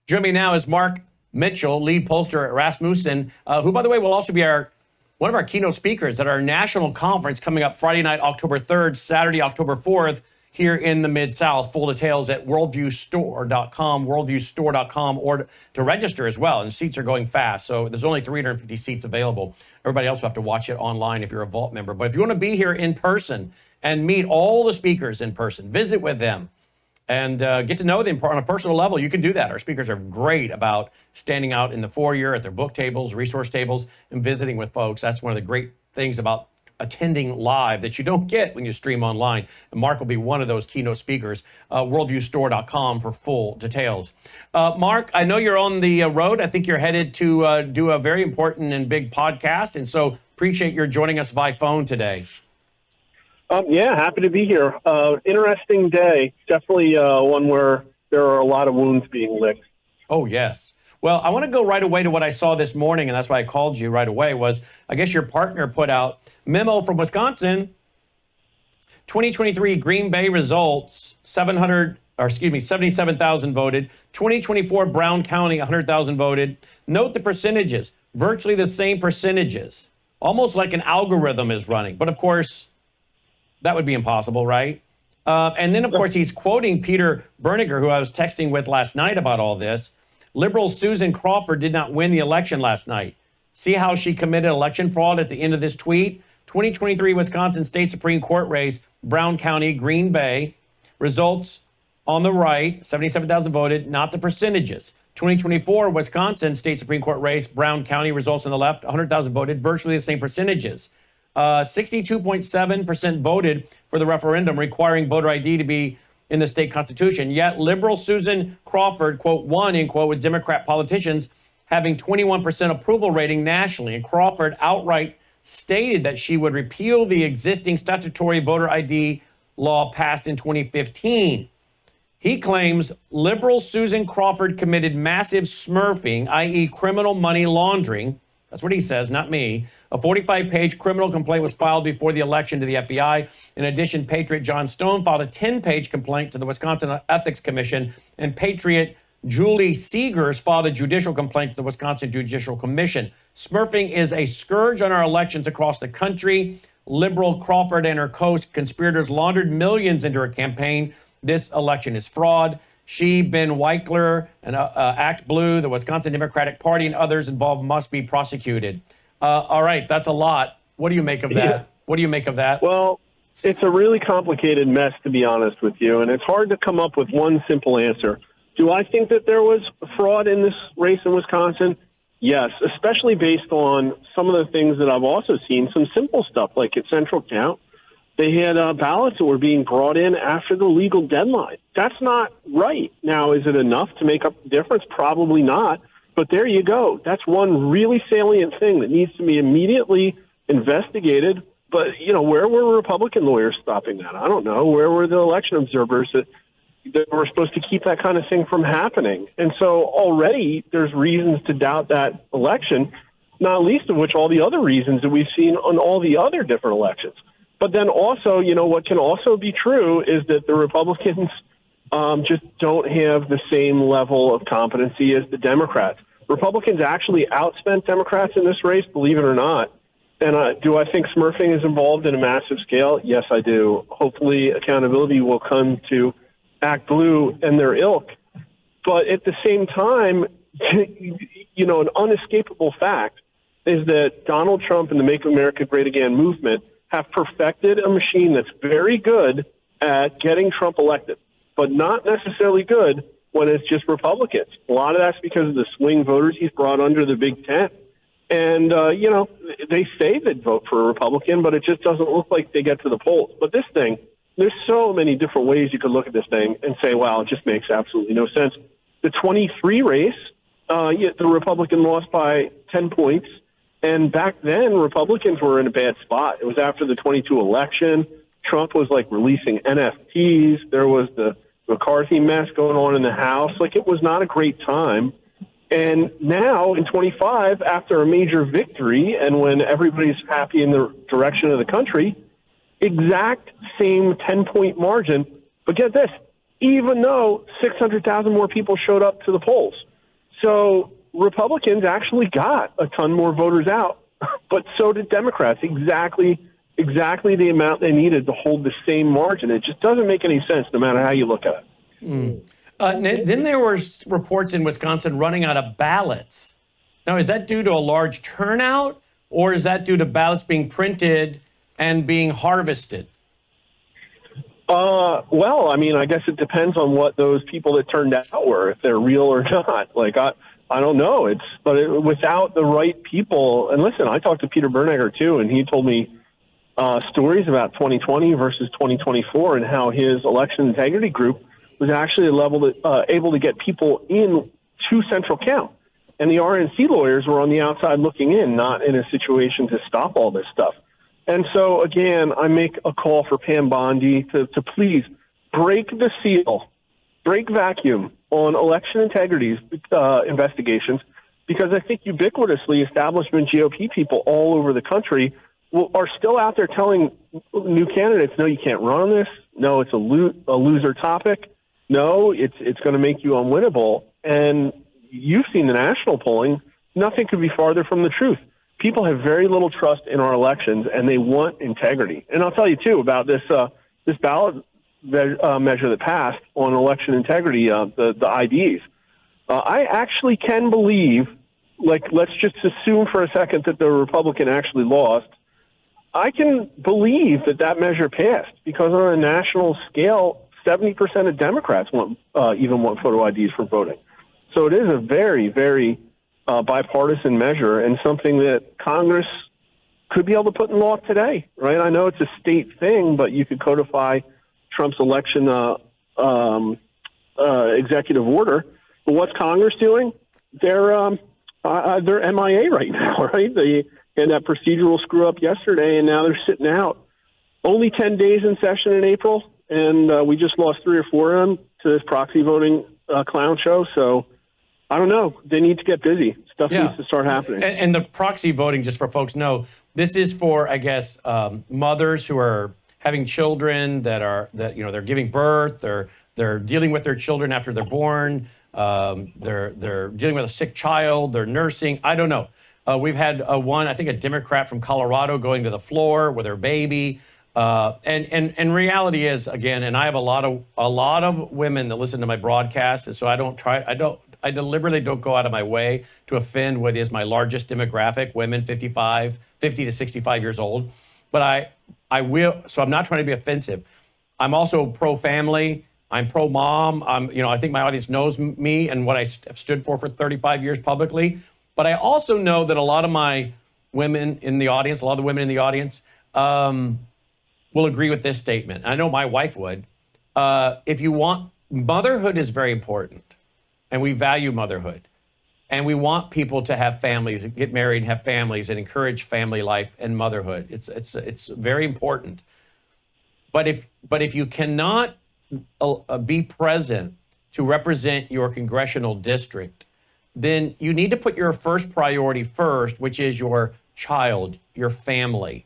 Joining me now is Mark Mitchell, lead pollster at Rasmussen, who, by the way, will also be one of our keynote speakers at our national conference coming up Friday night, October 3rd, Saturday, October 4th, here in the Mid-South. Full details at worldviewstore.com, or to register as well. And seats are going fast, so there's only 350 seats available. Everybody else will have to watch it online if you're a Vault member. But if you want to be here in person and meet all the speakers in person, visit with them, and get to know them on a personal level, you can do that. Our speakers are great about standing out in the foyer at their book tables, resource tables, and visiting with folks. That's one of the great things about attending live that you don't get when you stream online. And Mark will be one of those keynote speakers. Worldviewstore.com for full details. Mark, I know you're on the road. I think you're headed to do a very important and big podcast, and so appreciate your joining us by phone today. Yeah, happy to be here. Interesting day. Definitely one where there are a lot of wounds being licked. Oh, yes. Well, I want to go right away to what I saw this morning, and that's why I called you right away, was I guess your partner put out memo from Wisconsin, 2023 Green Bay results, 77,000 voted. 2024 Brown County, 100,000 voted. Note the percentages, virtually the same percentages, almost like an algorithm is running. But of course, that would be impossible, right? And then, of course, he's quoting Peter Berniger, who I was texting with last night about all this. Liberal Susan Crawford did not win the election last night. See how she committed election fraud at the end of this tweet? 2023 Wisconsin State Supreme Court race, Brown County, Green Bay. Results on the right, 77,000 voted, not the percentages. 2024 Wisconsin State Supreme Court race, Brown County, results on the left, 100,000 voted, virtually the same percentages. 62.7% voted for the referendum requiring voter ID to be in the state constitution. Yet liberal Susan Crawford, quote, won, end quote, with Democrat politicians having 21% approval rating nationally. And Crawford outright stated that she would repeal the existing statutory voter ID law passed in 2015. He claims liberal Susan Crawford committed massive smurfing, i.e. criminal money laundering. That's what he says, not me. A 45-page criminal complaint was filed before the election to the FBI. In addition, Patriot John Stone filed a 10-page complaint to the Wisconsin Ethics Commission, and Patriot Julie Seegers filed a judicial complaint to the Wisconsin Judicial Commission. Smurfing is a scourge on our elections across the country. Liberal Crawford and her co-conspirators laundered millions into her campaign. This election is fraud. She, Ben Weichler, and Act Blue, the Wisconsin Democratic Party, and others involved must be prosecuted. All right, that's a lot. What do you make of that? Yeah. What do you make of that? Well, it's a really complicated mess, to be honest with you, and it's hard to come up with one simple answer. Do I think that there was fraud in this race in Wisconsin? Yes, especially based on some of the things that I've also seen, some simple stuff like at Central Count. They had ballots that were being brought in after the legal deadline. That's not right. Now, is it enough to make up the difference? Probably not. But there you go. That's one really salient thing that needs to be immediately investigated. But, where were Republican lawyers stopping that? I don't know. Where were the election observers that were supposed to keep that kind of thing from happening? And so already there's reasons to doubt that election, not least of which all the other reasons that we've seen on all the other different elections. But then also, what can also be true is that the Republicans just don't have the same level of competency as the Democrats. Republicans actually outspent Democrats in this race, believe it or not. And do I think smurfing is involved in a massive scale? Yes, I do. Hopefully accountability will come to Act Blue and their ilk. But at the same time, an unescapable fact is that Donald Trump and the Make America Great Again movement have perfected a machine that's very good at getting Trump elected, but not necessarily good when it's just Republicans. A lot of that's because of the swing voters he's brought under the Big Tent. And, they say they'd vote for a Republican, but it just doesn't look like they get to the polls. But this thing, there's so many different ways you could look at this thing and say, wow, it just makes absolutely no sense. The 23 race, the Republican lost by 10 points. And back then, Republicans were in a bad spot. It was after the 22 election. Trump was releasing NFTs. There was the McCarthy mess going on in the House. It was not a great time. And now in 25, after a major victory and when everybody's happy in the direction of the country, exact same 10-point margin. But get this, even though 600,000 more people showed up to the polls. So Republicans actually got a ton more voters out, but so did Democrats. Exactly the amount they needed to hold the same margin. It just doesn't make any sense no matter how you look at it. Then there were reports in Wisconsin running out of ballots. Now, is that due to a large turnout, or is that due to ballots being printed and being harvested? Well, I mean, I guess it depends on what those people that turned out were, if they're real or not. Like, I don't know. Without the right people, and listen, I talked to Peter Bernegger too, and he told me stories about 2020 versus 2024 and how his election integrity group was actually able to get people in to central count. And the RNC lawyers were on the outside looking in, not in a situation to stop all this stuff. And so, again, I make a call for Pam Bondi to please break the seal, break vacuum on election integrity investigations, because I think ubiquitously establishment GOP people all over the country are still out there telling new candidates, no, you can't run on this. No, it's a loser topic. No, it's going to make you unwinnable. And you've seen the national polling. Nothing could be farther from the truth. People have very little trust in our elections, and they want integrity. And I'll tell you, too, about this ballot measure that passed on election integrity, the IDs. I actually can believe, like, let's just assume for a second that the Republican actually lost. I can believe that measure passed because on a national scale, 70% of Democrats want photo IDs for voting. So it is a very, very bipartisan measure and something that Congress could be able to put in law today, right? I know it's a state thing, but you could codify Trump's election executive order. But what's Congress doing? They're MIA right now, right? They had that procedural screw up yesterday, and now they're sitting out. Only 10 days in session in April, and we just lost 3 or 4 of them to this proxy voting clown show. So I don't know. They need to get busy. Stuff needs to start happening. And the proxy voting, just for folks know, this is for, I guess, mothers who are having children that they're giving birth, they're dealing with their children after they're born, they're dealing with a sick child, they're nursing. I don't know. We've had I think a Democrat from Colorado going to the floor with her baby. And reality is, again, and I have a lot of women that listen to my broadcast, and so I deliberately don't go out of my way to offend what is my largest demographic, women 50 to 65 years old. But I will, so I'm not trying to be offensive. I'm also pro-family. I'm pro-mom. I think my audience knows me and what I have stood for 35 years publicly. But I also know that a lot of my women in the audience, a lot of the women in the audience, will agree with this statement. I know my wife would. Motherhood is very important. And we value motherhood. And we want people to have families, get married and have families and encourage family life and motherhood. It's very important. But if you cannot be present to represent your congressional district, then you need to put your first priority first, which is your child, your family.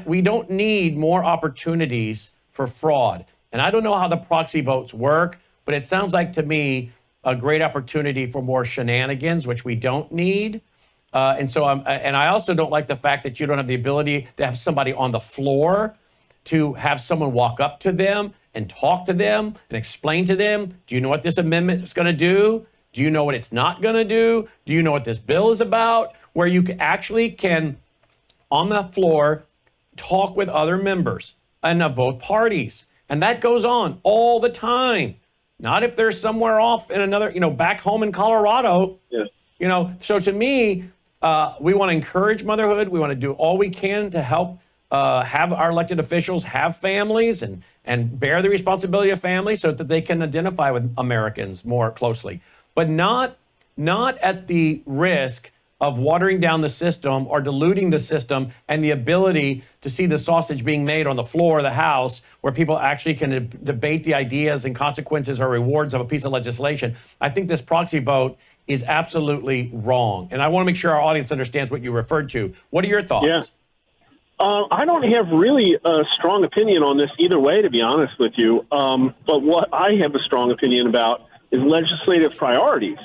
We don't need more opportunities for fraud. And I don't know how the proxy votes work, but it sounds like to me a great opportunity for more shenanigans, which we don't need. And I also don't like the fact that you don't have the ability to have somebody on the floor to have someone walk up to them and talk to them and explain to them, do you know what this amendment is going to do? Do you know what it's not going to do? Do you know what this bill is about? Where you actually can, on the floor, talk with other members and of both parties. And that goes on all the time. Not if they're somewhere off in another, back home in Colorado. Yeah. So to me, we want to encourage motherhood. We want to do all we can to help have our elected officials have families and bear the responsibility of families so that they can identify with Americans more closely. But not at the risk of watering down the system or diluting the system and the ability to see the sausage being made on the floor of the House where people actually can debate the ideas and consequences or rewards of a piece of legislation. I think this proxy vote is absolutely wrong. And I want to make sure our audience understands what you referred to. What are your thoughts? Yeah. I don't have really a strong opinion on this either way, to be honest with you. But what I have a strong opinion about is legislative priorities.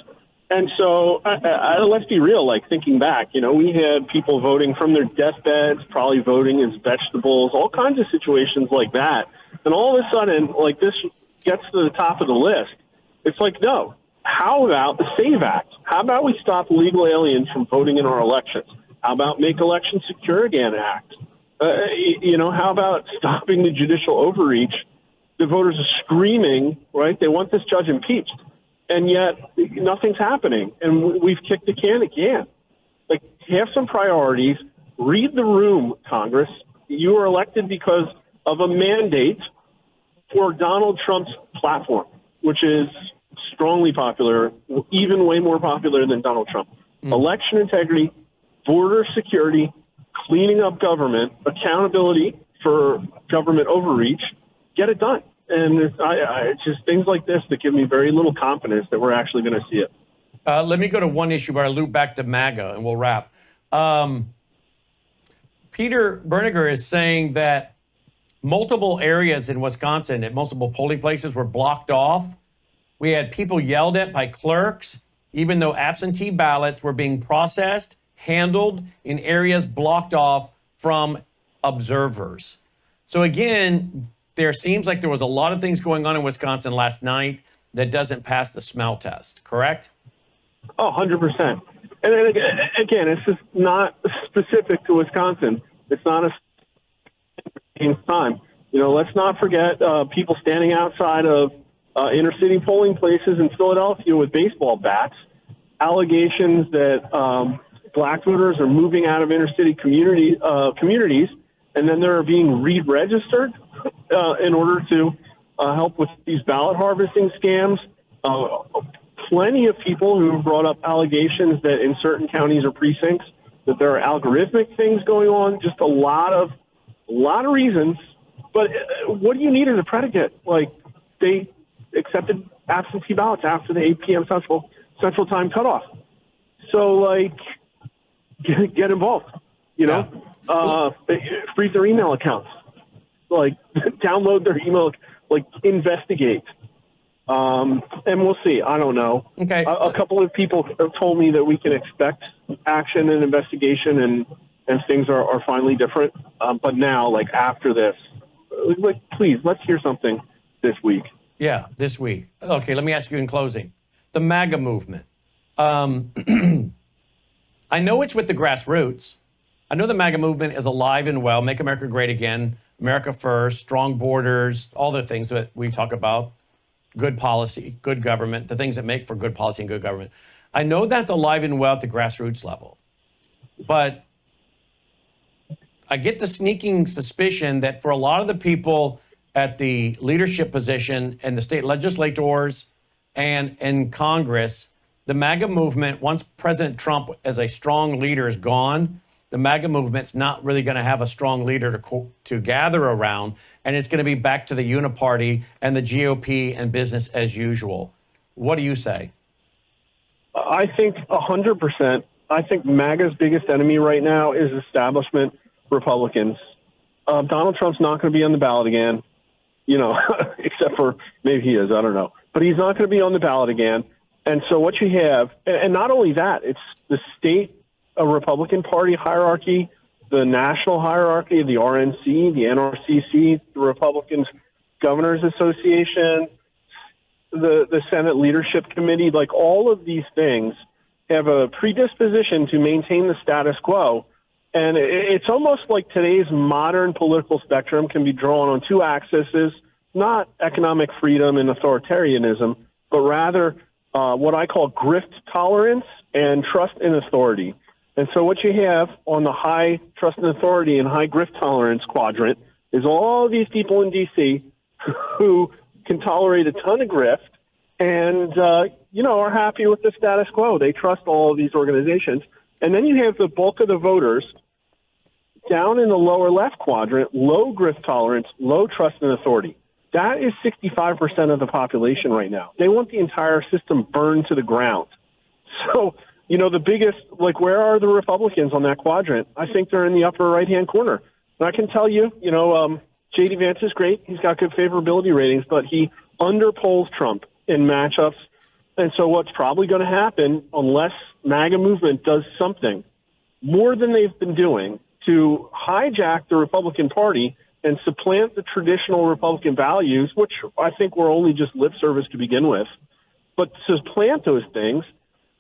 And so, let's be real, like thinking back, we had people voting from their deathbeds, probably voting as vegetables, all kinds of situations like that. And all of a sudden, like this gets to the top of the list. It's like, no, how about the SAVE Act? How about we stop illegal aliens from voting in our elections? How about make elections secure again act? How about stopping the judicial overreach? The voters are screaming, right? They want this judge impeached. And yet nothing's happening, and we've kicked the can again. Like, have some priorities. Read the room, Congress. You were elected because of a mandate for Donald Trump's platform, which is strongly popular, even way more popular than Donald Trump. Election integrity, border security, cleaning up government, accountability for government overreach. Get it done. And it's just things like this that give me very little confidence that we're actually going to see it. Let me go to one issue, but I'll loop back to MAGA and we'll wrap. Peter Berniger is saying that multiple areas in Wisconsin at multiple polling places were blocked off. We had people yelled at by clerks, even though absentee ballots were being processed, handled in areas blocked off from observers. So again, there seems like there was a lot of things going on in Wisconsin last night that doesn't pass the smell test, correct? Oh, 100%. And then again, it's just not specific to Wisconsin. It's not a time. Let's not forget people standing outside of inner city polling places in Philadelphia with baseball bats, allegations that black voters are moving out of inner city communities, and then they're being re-registered in order to help with these ballot harvesting scams. Plenty of people who brought up allegations that in certain counties or precincts that there are algorithmic things going on. Just a lot of reasons. But what do you need as a predicate? Like, they accepted absentee ballots after the 8 p.m. Central Time cutoff. So, like, get involved. Freeze their email accounts. Like, download their email, like, investigate. And we'll see. I don't know. Okay. A couple of people have told me that we can expect action and investigation and things are finally different. But now, like, after this, like, please, let's hear something this week. Yeah, this week. Okay, let me ask you in closing. The MAGA movement. I know it's with the grassroots. I know the MAGA movement is alive and well. Make America Great Again, America First, strong borders, all the things that we talk about. Good policy, good government, the things that make for good policy and good government. I know that's alive and well at the grassroots level. But I get the sneaking suspicion that for a lot of the people at the leadership position and the state legislators and in Congress, the MAGA movement, once President Trump as a strong leader is gone, the MAGA movement's not really going to have a strong leader to gather around, and it's going to be back to the uniparty and the GOP and business as usual. What do you say? I think 100%. I think MAGA's biggest enemy right now is establishment Republicans. Donald Trump's not going to be on the ballot again, except for maybe he is, I don't know. But he's not going to be on the ballot again. And so what you have, and not only that, it's the state Republican Party hierarchy, the national hierarchy, the RNC, the NRCC, the Republicans Governors Association, the Senate Leadership Committee, like all of these things have a predisposition to maintain the status quo. And it's almost like today's modern political spectrum can be drawn on two axes, not economic freedom and authoritarianism, but rather what I call grift tolerance and trust in authority. And so what you have on the high trust and authority and high grift tolerance quadrant is all these people in D.C. who can tolerate a ton of grift and, are happy with the status quo. They trust all of these organizations. And then you have the bulk of the voters down in the lower left quadrant, low grift tolerance, low trust and authority. That is 65% of the population right now. They want the entire system burned to the ground. So, the biggest, like, where are the Republicans on that quadrant? I think they're in the upper right-hand corner. And I can tell you, J.D. Vance is great. He's got good favorability ratings, but he underpolls Trump in matchups And so what's probably going to happen, unless MAGA movement does something more than they've been doing to hijack the Republican Party and supplant the traditional Republican values, which I think were only just lip service to begin with, but supplant those things,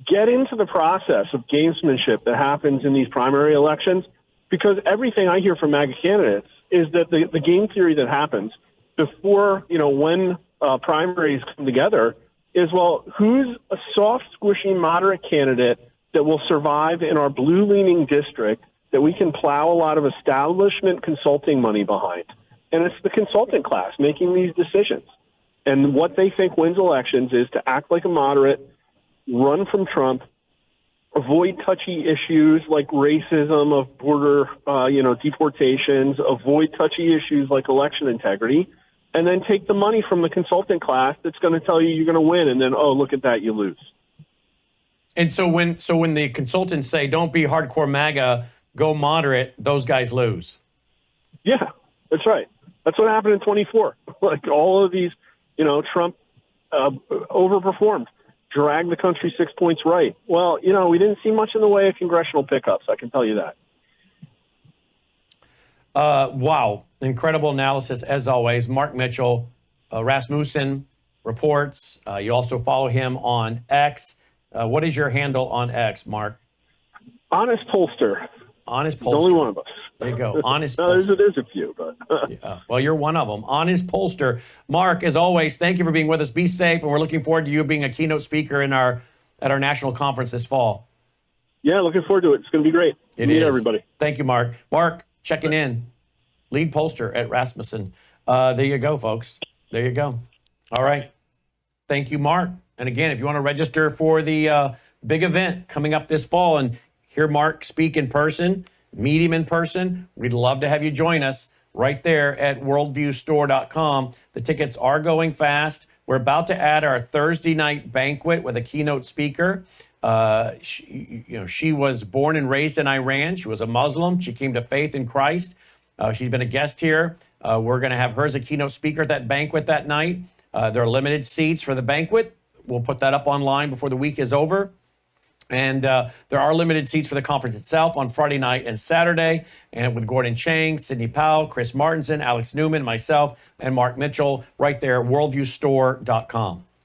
get into the process of gamesmanship that happens in these primary elections, because everything I hear from MAGA candidates is that the game theory that happens before, when primaries come together is, well, who's a soft, squishy, moderate candidate that will survive in our blue-leaning district that we can plow a lot of establishment consulting money behind? And it's the consultant class making these decisions. And what they think wins elections is to act like a moderate, run from Trump, avoid touchy issues like racism, of border, deportations, avoid touchy issues like election integrity, and then take the money from the consultant class that's going to tell you you're going to win, and then, oh, look at that, you lose. And so when the consultants say, don't be hardcore MAGA, go moderate, those guys lose. Yeah, that's right. That's what happened in 24. Like all of these, Trump overperformed, dragged the country 6 points right. Well, we didn't see much in the way of congressional pickups, I can tell you that. Wow. Incredible analysis, as always. Mark Mitchell, Rasmussen reports. You also follow him on X. What is your handle on X, Mark? Honest Pollster. Honest Pollster. There's only one of us. There you go. Honest no, Pollster. there's a few, but yeah. Well, you're one of them. Honest Pollster. Mark, as always, thank you for being with us. Be safe, and we're looking forward to you being a keynote speaker at our national conference this fall. Yeah, looking forward to it. It's going to be great. Meet everybody. Thank you, Mark. Mark, checking in. Lead pollster at Rasmussen. There you go, folks. There you go. All right. Thank you, Mark. And again, if you want to register for the big event coming up this fall and hear Mark speak in person, meet him in person, we'd love to have you join us right there at worldviewstore.com. The tickets are going fast. We're about to add our Thursday night banquet with a keynote speaker. She was born and raised in Iran. She was a Muslim. She came to faith in Christ. She's been a guest here. We're going to have her as a keynote speaker at that banquet that night. There are limited seats for the banquet. We'll put that up online before the week is over. And there are limited seats for the conference itself on Friday night and Saturday, and with Gordon Chang, Sidney Powell, Chris Martinson, Alex Newman, myself, and Mark Mitchell, right there at worldviewstore.com.